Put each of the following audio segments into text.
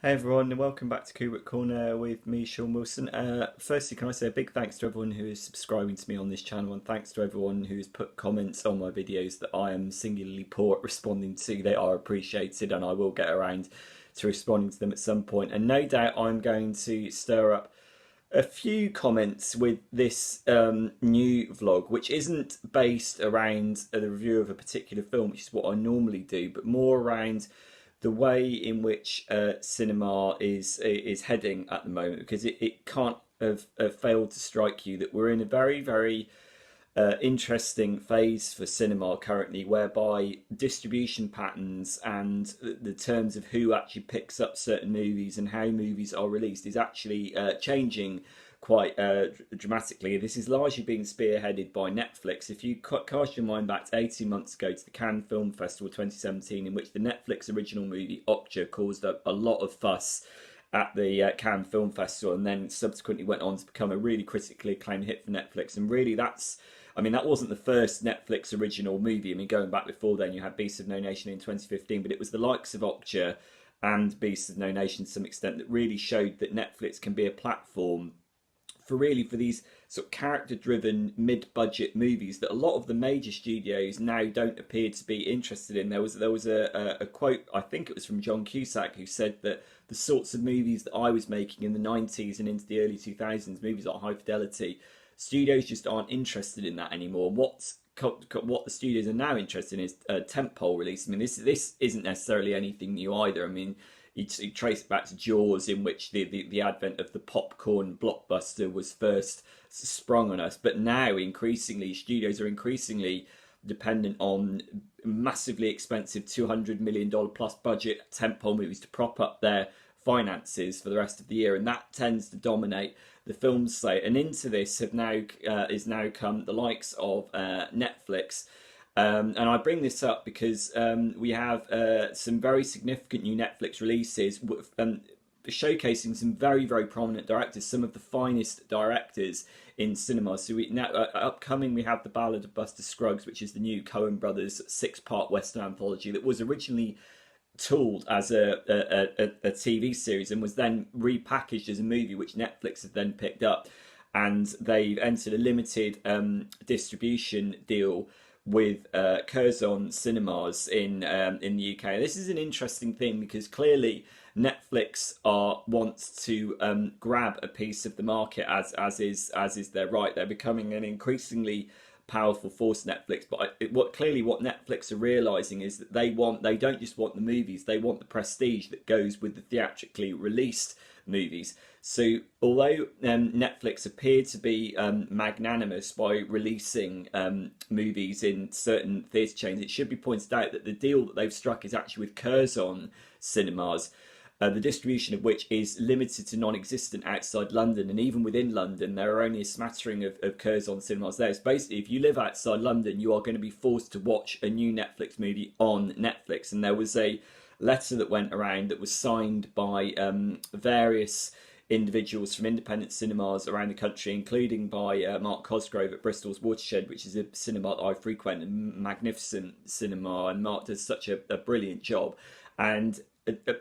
Hey everyone, and welcome back to Kubrick Corner with me, Sean Wilson. Firstly, can I say a big thanks to everyone who is subscribing to me on this channel, and thanks to everyone who's put comments on my videos that I am singularly poor at responding to. They are appreciated, and I will get around to responding to them at some point. And no doubt I'm going to stir up a few comments with this new vlog, which isn't based around the review of a particular film, which is what I normally do, but more around the way in which cinema is heading at the moment, because it can't have failed to strike you that we're in a very interesting phase for cinema currently, whereby distribution patterns and the terms of who actually picks up certain movies and how movies are released is actually changing quite dramatically. This is largely being spearheaded by Netflix. If you cast your mind back to 18 months ago to the Cannes Film Festival 2017, in which the Netflix original movie Okja caused a lot of fuss at the Cannes Film Festival, and then subsequently went on to become a really critically acclaimed hit for Netflix. And really, that wasn't the first Netflix original movie. I mean, going back before then, you had Beasts of No Nation in 2015, but it was the likes of Okja and Beasts of No Nation to some extent that really showed that Netflix can be a platform for these sort of character-driven mid-budget movies that a lot of the major studios now don't appear to be interested in. There was a quote, I think it was from John Cusack, who said that the sorts of movies that I was making in the 90s and into the early 2000s, movies like High Fidelity, studios just aren't interested in that anymore. What the studios are now interested in is tentpole release. I mean, this isn't necessarily anything new either. I mean, you trace it back to Jaws, in which the advent of the popcorn blockbuster was first sprung on us. But now, increasingly, studios are increasingly dependent on massively expensive $200 million plus budget tentpole movies to prop up their finances for the rest of the year, and that tends to dominate the film slate. And into this is now come the likes of Netflix. And I bring this up because we have some very significant new Netflix releases, showcasing some very prominent directors, some of the finest directors in cinema. So upcoming, we have The Ballad of Buster Scruggs, which is the new Coen Brothers six-part Western anthology that was originally tooled as a TV series and was then repackaged as a movie, which Netflix have then picked up, and they've entered a limited distribution deal with Curzon Cinemas in the UK. This is an interesting thing because clearly Netflix wants to grab a piece of the market, as is their right. They're becoming an increasingly powerful force, Netflix. But what Netflix are realizing is that they don't just want the movies, they want the prestige that goes with the theatrically released movies. So although Netflix appeared to be magnanimous by releasing movies in certain theatre chains, it should be pointed out that the deal that they've struck is actually with Curzon Cinemas, the distribution of which is limited to non-existent outside London, and even within London there are only a smattering of Curzon cinemas there. So basically, if you live outside London, you are going to be forced to watch a new Netflix movie on Netflix. And there was a letter that went around that was signed by various individuals from independent cinemas around the country, including by Mark Cosgrove at Bristol's Watershed, which is a cinema that I frequent, a magnificent cinema, and Mark does such a brilliant job. And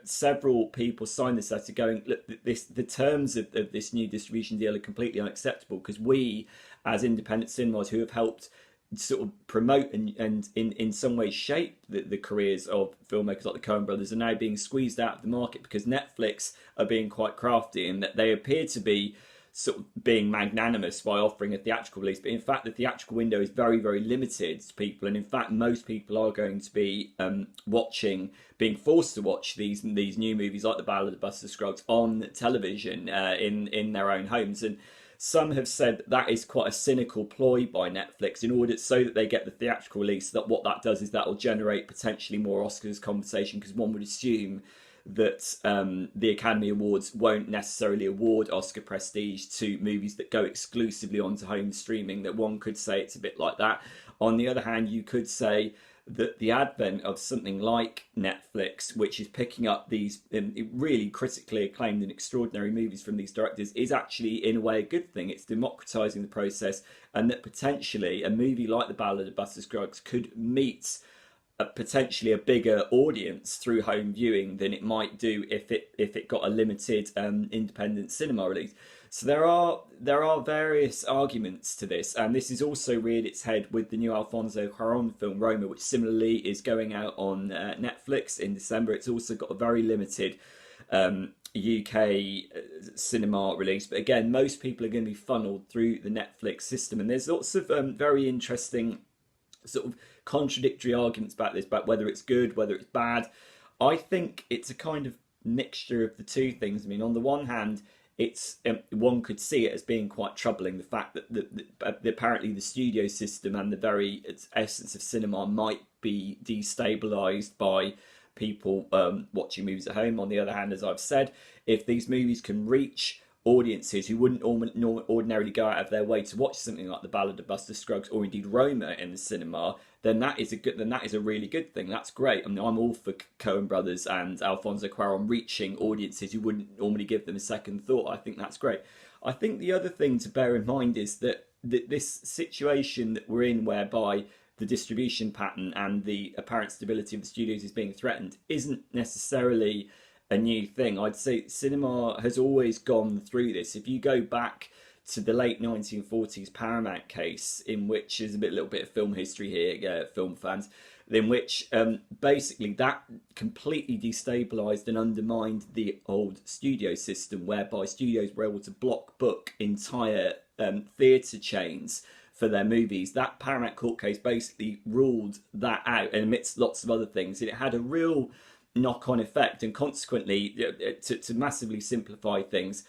several people signed this letter going, look, the terms of this new distribution deal are completely unacceptable, because we, as independent cinemas who have helped sort of promote and in some ways shape the careers of filmmakers like the Coen brothers, are now being squeezed out of the market because Netflix are being quite crafty, and that they appear to be sort of being magnanimous by offering a theatrical release, but in fact the theatrical window is very limited to people, and in fact most people are going to be being forced to watch these new movies like The Ballad of Buster Scruggs on television in their own homes. And some have said that is quite a cynical ploy by Netflix in order so that they get the theatrical release. That what that does is that will generate potentially more Oscars conversation, because one would assume that the Academy Awards won't necessarily award Oscar prestige to movies that go exclusively onto home streaming, that one could say it's a bit like that. On the other hand, you could say that the advent of something like Netflix, which is picking up these really critically acclaimed and extraordinary movies from these directors, is actually in a way a good thing. It's democratizing the process, and that potentially a movie like The Ballad of Buster Scruggs could meet potentially a bigger audience through home viewing than it might do if it got a limited independent cinema release. So there are various arguments to this, and this is also reared its head with the new Alfonso Cuarón film Roma, which similarly is going out on Netflix in December. It's also got a very limited UK cinema release, but again, most people are going to be funneled through the Netflix system, and there's lots of very interesting sort of contradictory arguments about this, about whether it's good, whether it's bad. I think it's a kind of mixture of the two things. I mean, on the one hand, it's one could see it as being quite troubling, the fact that apparently the studio system and the very essence of cinema might be destabilized by people watching movies at home. On the other hand, as I've said, if these movies can reach audiences who wouldn't ordinarily go out of their way to watch something like The Ballad of Buster Scruggs or indeed Roma in the cinema, then that is a really good thing. That's great. I mean, I'm all for Coen Brothers and Alfonso Cuarón reaching audiences who wouldn't normally give them a second thought. I think that's great. I think the other thing to bear in mind is that this situation that we're in, whereby the distribution pattern and the apparent stability of the studios is being threatened, isn't necessarily a new thing. I'd say cinema has always gone through this. If you go back to the late 1940s Paramount case, in which is a little bit of film history here, film fans, in which basically that completely destabilised and undermined the old studio system, whereby studios were able to block book entire theatre chains for their movies. That Paramount court case basically ruled that out, and amidst lots of other things, it had a real knock-on effect, and consequently, to massively simplify things,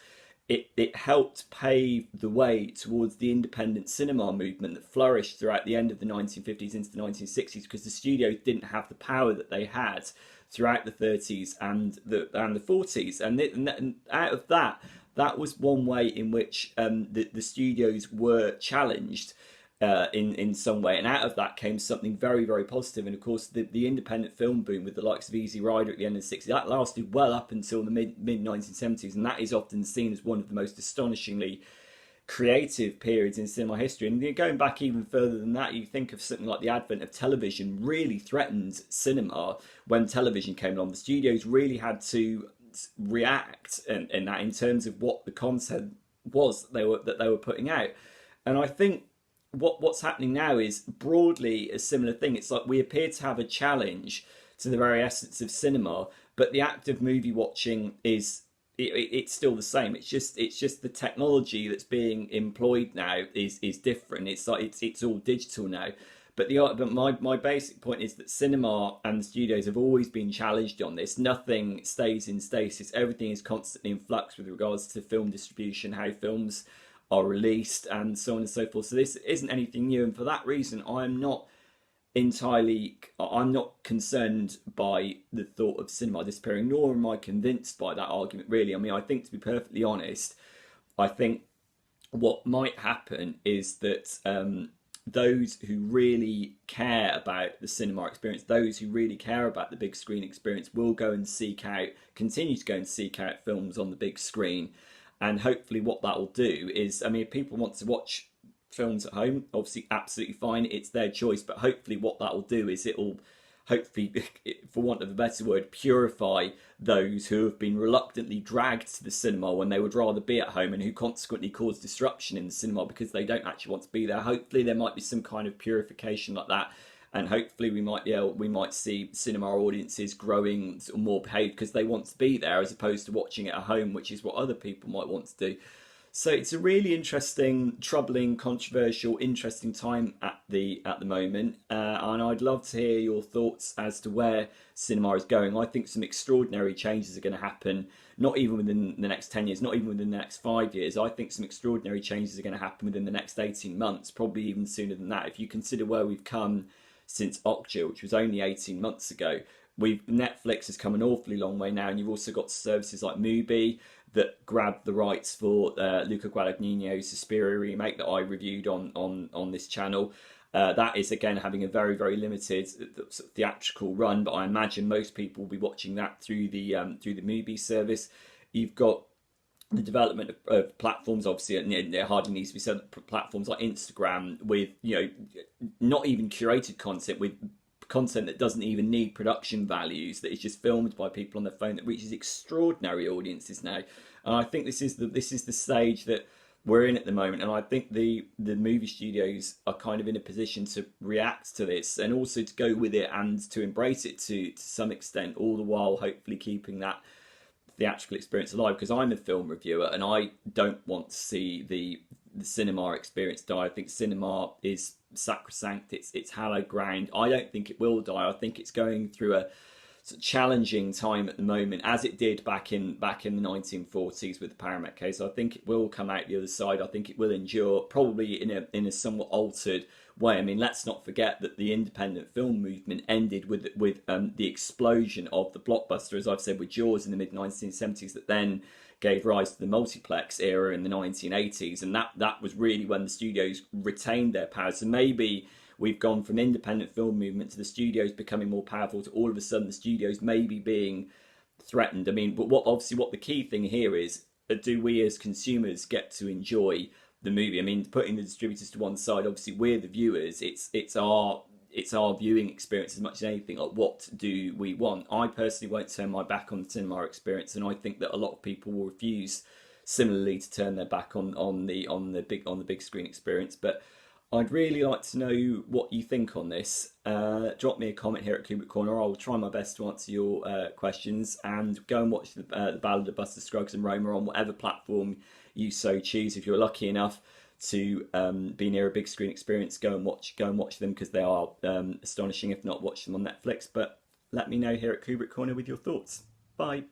it helped pave the way towards the independent cinema movement that flourished throughout the end of the 1950s into the 1960s, because the studios didn't have the power that they had throughout the 30s and the 40s, and out of that was one way in which the studios were challenged in some way, and out of that came something very, very positive. And of course, the independent film boom with the likes of Easy Rider at the end of the 60s, that lasted well up until the mid 1970s, and that is often seen as one of the most astonishingly creative periods in cinema history. And going back even further than that, you think of something like the advent of television really threatened cinema. When television came along, the studios really had to react in that, in terms of what the content was that they were putting out. And I think what's happening now is broadly a similar thing. It's like we appear to have a challenge to the very essence of cinema, but the act of movie watching it's still the same. It's just the technology that's being employed now is different. It's like it's all digital now. But my basic point is that cinema and the studios have always been challenged on this. Nothing stays in stasis. Everything is constantly in flux with regards to film distribution, how films are released, and so on and so forth. So this isn't anything new, and for that reason, I'm not concerned by the thought of cinema disappearing, nor am I convinced by that argument, really. I mean, I think, to be perfectly honest, I think what might happen is that those who really care about the cinema experience, those who really care about the big screen experience, will continue to go and seek out films on the big screen. And hopefully what that will do is, I mean, if people want to watch films at home, obviously absolutely fine, it's their choice, but hopefully what that will do is it will hopefully, for want of a better word, purify those who have been reluctantly dragged to the cinema when they would rather be at home, and who consequently cause disruption in the cinema because they don't actually want to be there. Hopefully there might be some kind of purification like that, and hopefully we might see cinema audiences growing sort of more paid because they want to be there, as opposed to watching it at home, which is what other people might want to do. So it's a really interesting, troubling, controversial, interesting time at the moment, and I'd love to hear your thoughts as to where cinema is going. I think some extraordinary changes are going to happen, not even within the next 10 years, not even within the next 5 years. I think some extraordinary changes are going to happen within the next 18 months, probably even sooner than that. If you consider where we've come since Okja, which was only 18 months ago, Netflix has come an awfully long way now, and you've also got services like Mubi that grabbed the rights for Luca Guadagnino's Suspiria remake that I reviewed on this channel. That is again having a very, very limited theatrical run, but I imagine most people will be watching that through the Mubi service. You've got the development of platforms, obviously, and it hardly needs to be said, platforms like Instagram with, not even curated content, with content that doesn't even need production values, that is just filmed by people on their phone, that reaches extraordinary audiences now. And I think this is the stage that we're in at the moment, and I think the movie studios are kind of in a position to react to this and also to go with it and to embrace it to some extent, all the while hopefully keeping that theatrical experience alive. Because I'm a film reviewer and I don't want to see the cinema experience die. I think cinema is sacrosanct. It's hallowed ground. I don't think it will die. I think it's going through a challenging time at the moment, as it did back in the 1940s with the Paramount case. I think it will come out the other side. I think it will endure, probably in a somewhat altered way. I mean, let's not forget that the independent film movement ended with the explosion of the blockbuster, as I've said, with Jaws in the mid 1970s, that then gave rise to the multiplex era in the 1980s, and that was really when the studios retained their power. So maybe we've gone from independent film movement to the studios becoming more powerful, to all of a sudden the studios maybe being threatened. I mean, but what the key thing here is, do we as consumers get to enjoy the movie? I mean, putting the distributors to one side, obviously we're the viewers. It's our viewing experience as much as anything. Like, what do we want? I personally won't turn my back on the cinema experience, and I think that a lot of people will refuse similarly to turn their back on the big screen experience. But I'd really like to know what you think on this. Drop me a comment here at Kubrick Corner. I'll try my best to answer your questions, and go and watch the Ballad of Buster Scruggs and Roma on whatever platform you so choose. If you're lucky enough to be near a big screen experience, go and watch them, because they are astonishing. If not, watch them on Netflix. But let me know here at Kubrick Corner with your thoughts. Bye.